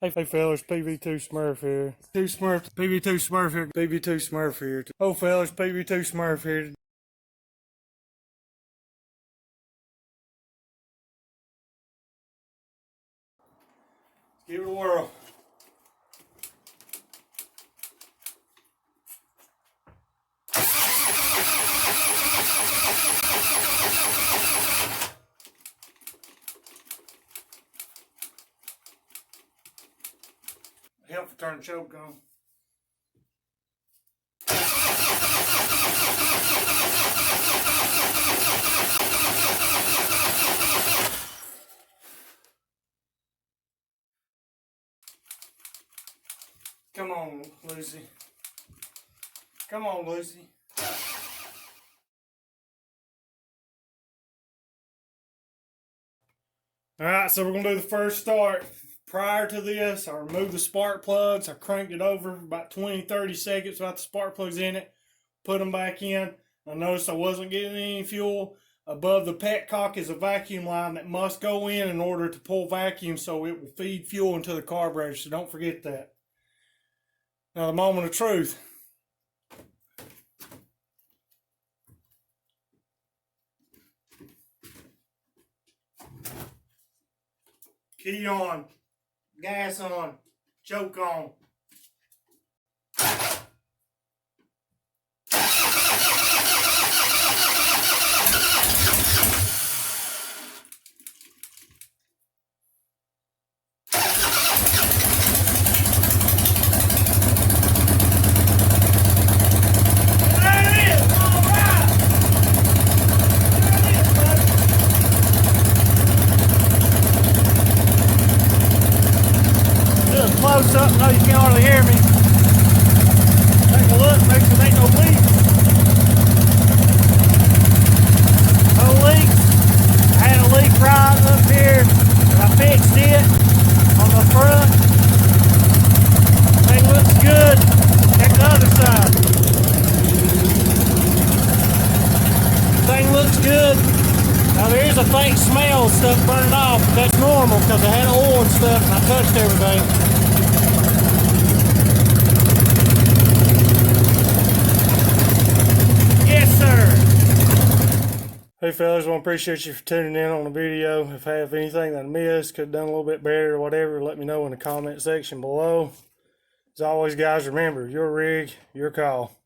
Hey fellas, PV2 Smurf here. PV2 Smurf here. PV2 Smurf here. Oh fellas, PV2 Smurf here. Give it a whirl. Help to turn the choke on. Come on, Lucy. Come on, Lucy. Alright, so we're going to do the first start. Prior to this, I removed the spark plugs. I cranked it over for about 20-30 seconds without the spark plugs in it. Put them back in. I noticed I wasn't getting any fuel. Above the petcock is a vacuum line that must go in order to pull vacuum so it will feed fuel into the carburetor. So don't forget that. Now the moment of truth. Key on, gas on, choke on. Close up, no, you can't hardly hear me. Take a look, make sure there ain't no leaks. No leaks. I had a leak right up here, and I fixed it on the front. Thing looks good. Check the other side. Thing looks good. Now there is a faint smell of stuff burning off, but that's normal because I had oil and stuff and I touched everything. Hey fellas, I want to appreciate you for tuning in on the video. If I have anything that I missed, could have done a little bit better or whatever, let me know in the comment section below. As always guys, remember, your rig, your call.